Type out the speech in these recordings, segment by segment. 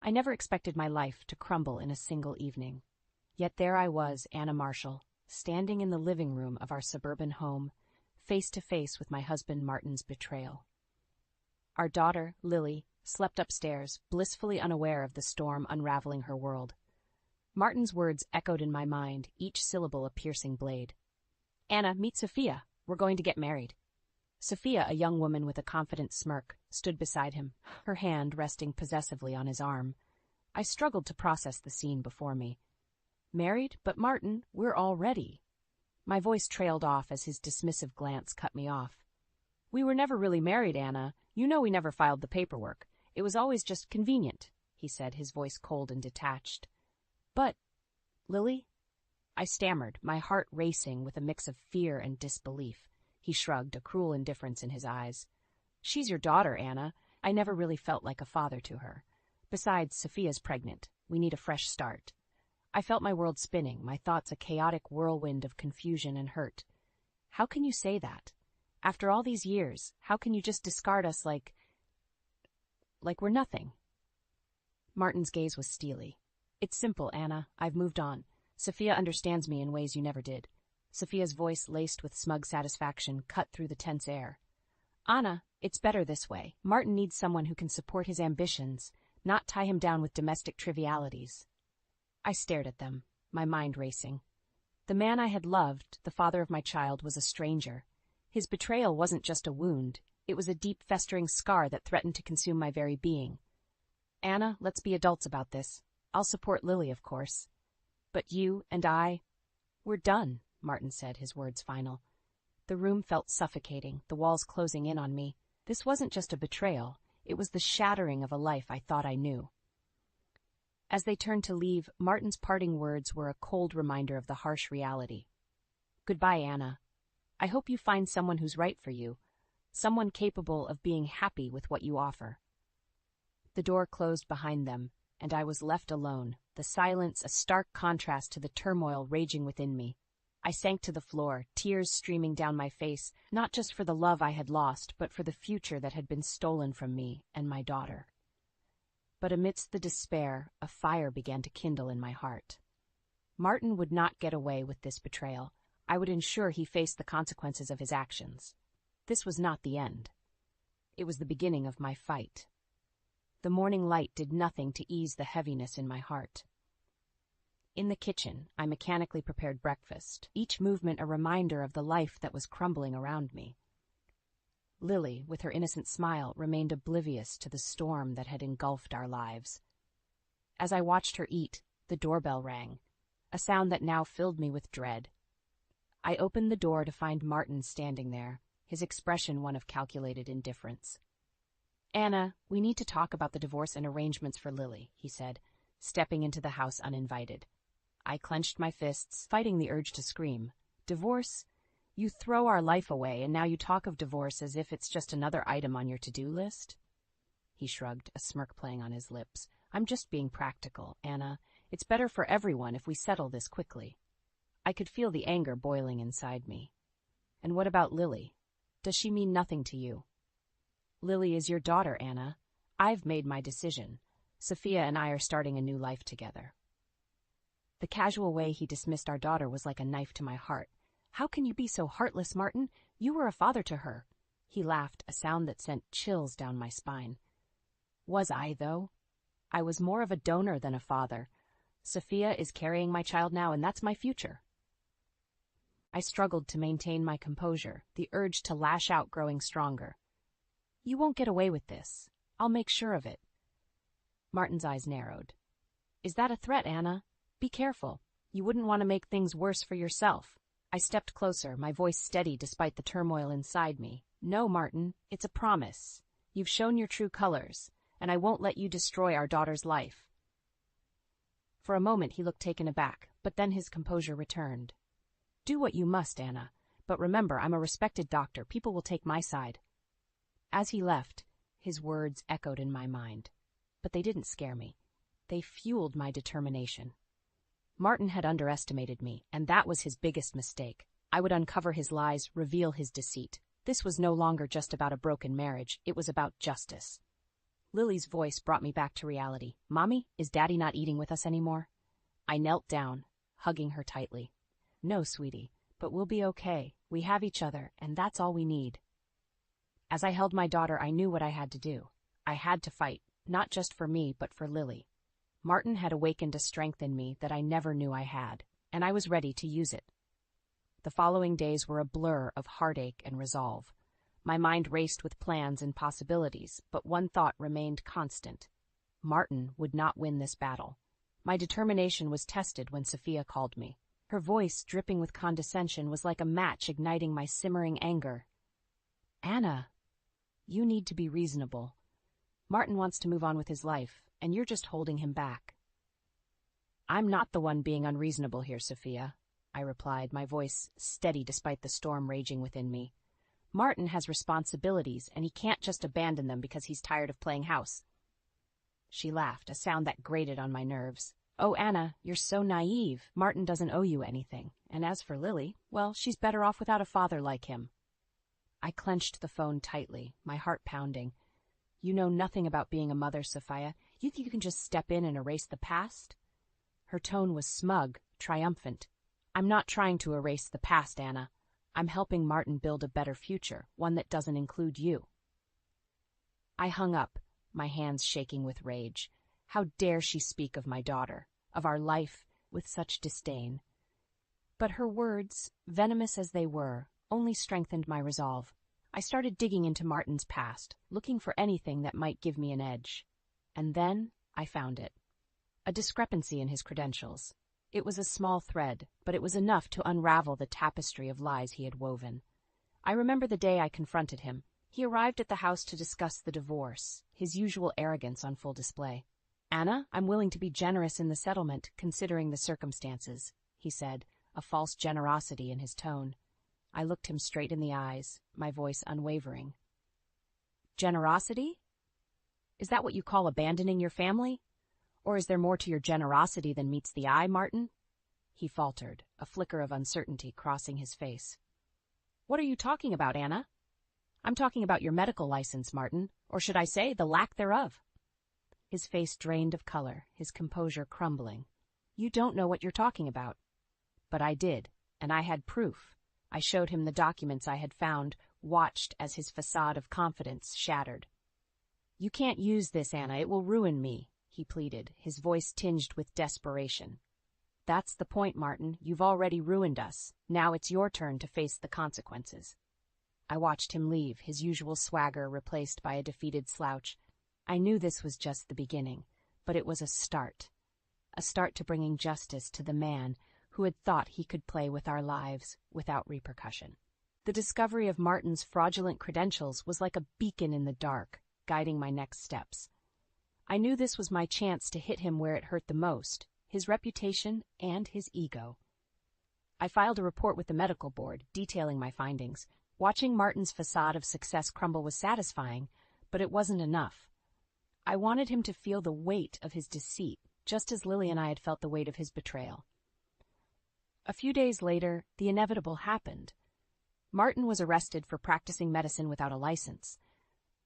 I never expected my life to crumble in a single evening. Yet there I was, Anna Marshall, standing in the living room of our suburban home, face to face with my husband Martin's betrayal. Our daughter, Lily, slept upstairs, blissfully unaware of the storm unraveling her world. Martin's words echoed in my mind, each syllable a piercing blade. "Anna, meet Sophia. We're going to get married." Sophia, a young woman with a confident smirk, stood beside him, her hand resting possessively on his arm. I struggled to process the scene before me. "Married? But Martin, we're all ready." My voice trailed off as his dismissive glance cut me off. "We were never really married, Anna. You know we never filed the paperwork. It was always just convenient," he said, his voice cold and detached. "But, Lily?" I stammered, my heart racing with a mix of fear and disbelief. He shrugged, a cruel indifference in his eyes. "She's your daughter, Anna. I never really felt like a father to her. Besides, Sophia's pregnant. We need a fresh start." I felt my world spinning, my thoughts a chaotic whirlwind of confusion and hurt. "How can you say that? After all these years, how can you just discard us like we're nothing?" Martin's gaze was steely. "It's simple, Anna. I've moved on. Sophia understands me in ways you never did." Sophia's voice, laced with smug satisfaction, cut through the tense air. "Anna, it's better this way. Martin needs someone who can support his ambitions, not tie him down with domestic trivialities." I stared at them, my mind racing. The man I had loved, the father of my child, was a stranger. His betrayal wasn't just a wound. It was a deep, festering scar that threatened to consume my very being. "Anna, let's be adults about this. I'll support Lily, of course. But you and we're done," Martin said, his words final. The room felt suffocating, the walls closing in on me. This wasn't just a betrayal. It was the shattering of a life I thought I knew. As they turned to leave, Martin's parting words were a cold reminder of the harsh reality. "Goodbye, Anna. I hope you find someone who's right for you, someone capable of being happy with what you offer." The door closed behind them, and I was left alone, the silence a stark contrast to the turmoil raging within me. I sank to the floor, tears streaming down my face, not just for the love I had lost, but for the future that had been stolen from me and my daughter. But amidst the despair, a fire began to kindle in my heart. Martin would not get away with this betrayal. I would ensure he faced the consequences of his actions. This was not the end. It was the beginning of my fight. The morning light did nothing to ease the heaviness in my heart. In the kitchen, I mechanically prepared breakfast, each movement a reminder of the life that was crumbling around me. Lily, with her innocent smile, remained oblivious to the storm that had engulfed our lives. As I watched her eat, the doorbell rang, a sound that now filled me with dread. I opened the door to find Martin standing there, his expression one of calculated indifference. "Anna, we need to talk about the divorce and arrangements for Lily," he said, stepping into the house uninvited. I clenched my fists, fighting the urge to scream. "Divorce? You throw our life away, and now you talk of divorce as if it's just another item on your to-do list?" He shrugged, a smirk playing on his lips. "I'm just being practical, Anna. It's better for everyone if we settle this quickly." I could feel the anger boiling inside me. "And what about Lily? Does she mean nothing to you?" "Lily is your daughter, Anna. I've made my decision. Sophia and I are starting a new life together." The casual way he dismissed our daughter was like a knife to my heart. "How can you be so heartless, Martin? You were a father to her." He laughed, a sound that sent chills down my spine. Was I, though? I was more of a donor than a father. Sophia is carrying my child now, and that's my future. I struggled to maintain my composure, the urge to lash out growing stronger. "You won't get away with this. I'll make sure of it." Martin's eyes narrowed. "Is that a threat, Anna? Be careful. You wouldn't want to make things worse for yourself." I stepped closer, my voice steady despite the turmoil inside me. "No, Martin, it's a promise. You've shown your true colors, and I won't let you destroy our daughter's life." For a moment he looked taken aback, but then his composure returned. "Do what you must, Anna, but remember, I'm a respected doctor. People will take my side." As he left, his words echoed in my mind. But they didn't scare me. They fueled my determination. Martin had underestimated me, and that was his biggest mistake. I would uncover his lies, reveal his deceit. This was no longer just about a broken marriage, it was about justice. Lily's voice brought me back to reality. Mommy, is Daddy not eating with us anymore? I knelt down, hugging her tightly. No, sweetie, but we'll be okay. We have each other, and that's all we need. As I held my daughter, I knew what I had to do. I had to fight, not just for me, but for Lily. Martin had awakened a strength in me that I never knew I had, and I was ready to use it. The following days were a blur of heartache and resolve. My mind raced with plans and possibilities, but one thought remained constant. Martin would not win this battle. My determination was tested when Sophia called me. Her voice, dripping with condescension, was like a match igniting my simmering anger. Anna, you need to be reasonable. Martin wants to move on with his life, and you're just holding him back. I'm not the one being unreasonable here, Sophia, I replied, my voice steady despite the storm raging within me. Martin has responsibilities, and he can't just abandon them because he's tired of playing house. She laughed, a sound that grated on my nerves. Oh, Anna, you're so naive. Martin doesn't owe you anything. And as for Lily, well, she's better off without a father like him. I clenched the phone tightly, my heart pounding. You know nothing about being a mother, Sophia. You think you can just step in and erase the past? Her tone was smug, triumphant. I'm not trying to erase the past, Anna. I'm helping Martin build a better future, one that doesn't include you. I hung up, my hands shaking with rage. How dare she speak of my daughter, of our life, with such disdain? But her words, venomous as they were, only strengthened my resolve. I started digging into Martin's past, looking for anything that might give me an edge. And then I found it. A discrepancy in his credentials. It was a small thread, but it was enough to unravel the tapestry of lies he had woven. I remember the day I confronted him. He arrived at the house to discuss the divorce, his usual arrogance on full display. Anna, I'm willing to be generous in the settlement, considering the circumstances, he said, a false generosity in his tone. I looked him straight in the eyes, my voice unwavering. Generosity? Is that what you call abandoning your family? Or is there more to your generosity than meets the eye, Martin? He faltered, a flicker of uncertainty crossing his face. What are you talking about, Anna? I'm talking about your medical license, Martin, or should I say, the lack thereof. His face drained of color, his composure crumbling. You don't know what you're talking about. But I did, and I had proof. I showed him the documents I had found, watched as his facade of confidence shattered. You can't use this, Anna, it will ruin me, he pleaded, his voice tinged with desperation. That's the point, Martin. You've already ruined us. Now it's your turn to face the consequences. I watched him leave, his usual swagger replaced by a defeated slouch. I knew this was just the beginning, but it was a start to bringing justice to the man who had thought he could play with our lives without repercussion. The discovery of Martin's fraudulent credentials was like a beacon in the dark, guiding my next steps. I knew this was my chance to hit him where it hurt the most, his reputation and his ego. I filed a report with the medical board, detailing my findings. Watching Martin's facade of success crumble was satisfying, but it wasn't enough. I wanted him to feel the weight of his deceit, just as Lily and I had felt the weight of his betrayal. A few days later, the inevitable happened. Martin was arrested for practicing medicine without a license.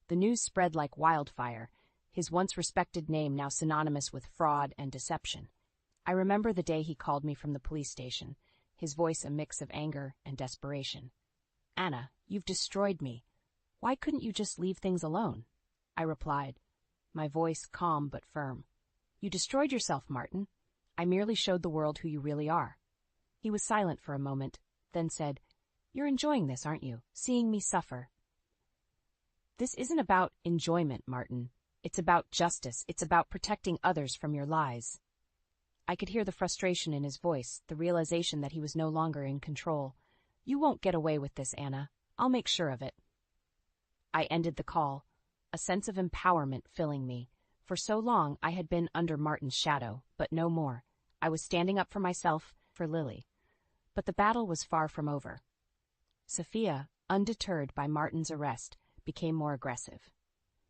The news spread like wildfire, his once respected name now synonymous with fraud and deception. I remember the day he called me from the police station, his voice a mix of anger and desperation. Anna, you've destroyed me. Why couldn't you just leave things alone? I replied, my voice calm but firm. You destroyed yourself, Martin. I merely showed the world who you really are. He was silent for a moment, then said, You're enjoying this, aren't you? Seeing me suffer. This isn't about enjoyment, Martin. It's about justice. It's about protecting others from your lies. I could hear the frustration in his voice, the realization that he was no longer in control. You won't get away with this, Anna. I'll make sure of it. I ended the call, a sense of empowerment filling me. For so long I had been under Martin's shadow, but no more. I was standing up for myself, for Lily. But the battle was far from over. Sophia, undeterred by Martin's arrest, became more aggressive.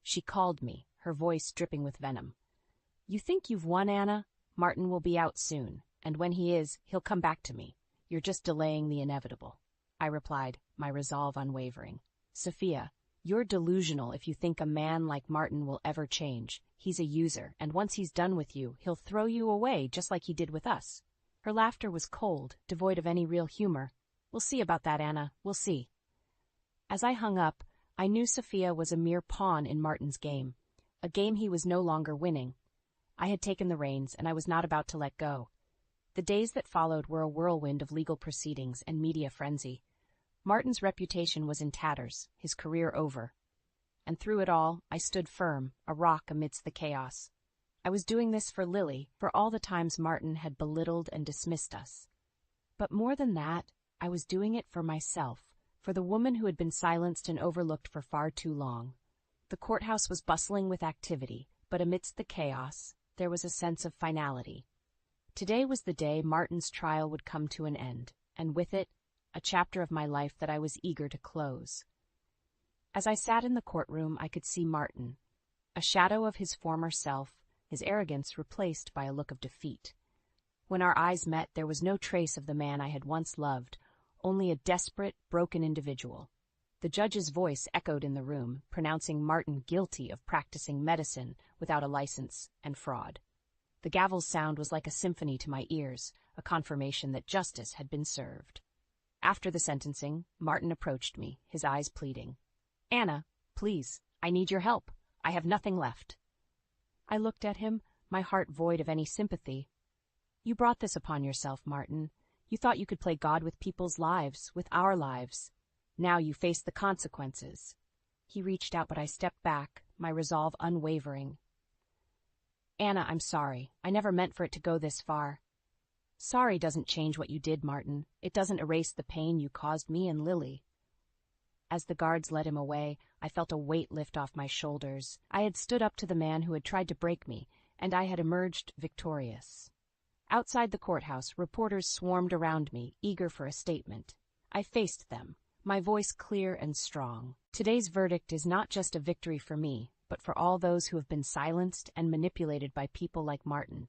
She called me, her voice dripping with venom. You think you've won, Anna? Martin will be out soon, and when he is, he'll come back to me. You're just delaying the inevitable. I replied, my resolve unwavering. Sophia, You're delusional if you think a man like Martin will ever change. He's a user, and once he's done with you, he'll throw you away just like he did with us. Her laughter was cold, devoid of any real humor. We'll see about that, Anna. We'll see. As I hung up, I knew Sophia was a mere pawn in Martin's game, a game he was no longer winning. I had taken the reins, and I was not about to let go. The days that followed were a whirlwind of legal proceedings and media frenzy. Martin's reputation was in tatters, his career over. And through it all, I stood firm, a rock amidst the chaos. I was doing this for Lily, for all the times Martin had belittled and dismissed us. But more than that, I was doing it for myself, for the woman who had been silenced and overlooked for far too long. The courthouse was bustling with activity, but amidst the chaos, there was a sense of finality. Today was the day Martin's trial would come to an end, and with it, a chapter of my life that I was eager to close. As I sat in the courtroom, I could see Martin, a shadow of his former self, his arrogance replaced by a look of defeat. When our eyes met, there was no trace of the man I had once loved, only a desperate, broken individual. The judge's voice echoed in the room, pronouncing Martin guilty of practicing medicine without a license and fraud. The gavel's sound was like a symphony to my ears, a confirmation that justice had been served. After the sentencing, Martin approached me, his eyes pleading. "Anna, please, I need your help. I have nothing left." I looked at him, my heart void of any sympathy. "You brought this upon yourself, Martin. You thought you could play God with people's lives, with our lives. Now you face the consequences." He reached out, but I stepped back, my resolve unwavering. "Anna, I'm sorry. I never meant for it to go this far." "Sorry doesn't change what you did, Martin. It doesn't erase the pain you caused me and Lily." As the guards led him away, I felt a weight lift off my shoulders. I had stood up to the man who had tried to break me, and I had emerged victorious. Outside the courthouse, reporters swarmed around me, eager for a statement. I faced them, my voice clear and strong. Today's verdict is not just a victory for me, but for all those who have been silenced and manipulated by people like Martin.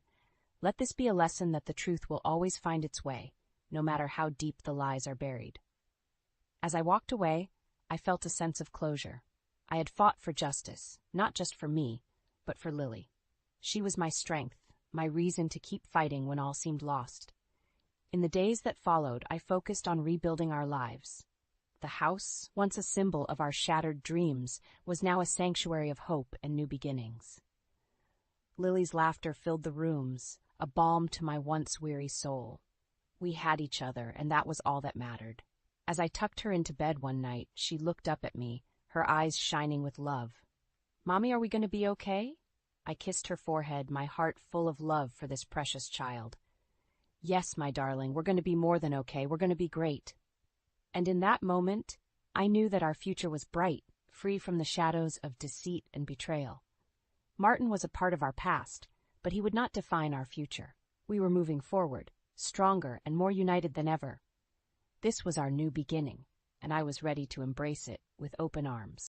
Let this be a lesson that the truth will always find its way, no matter how deep the lies are buried. As I walked away, I felt a sense of closure. I had fought for justice, not just for me, but for Lily. She was my strength, my reason to keep fighting when all seemed lost. In the days that followed, I focused on rebuilding our lives. The house, once a symbol of our shattered dreams, was now a sanctuary of hope and new beginnings. Lily's laughter filled the rooms, a balm to my once weary soul. We had each other, and that was all that mattered. As I tucked her into bed one night, she looked up at me, her eyes shining with love. "Mommy, are we going to be okay?" I kissed her forehead, my heart full of love for this precious child. "Yes, my darling, we're going to be more than okay. We're going to be great." And in that moment, I knew that our future was bright, free from the shadows of deceit and betrayal. Martin was a part of our past, but he would not define our future. We were moving forward, stronger and more united than ever. This was our new beginning, and I was ready to embrace it with open arms.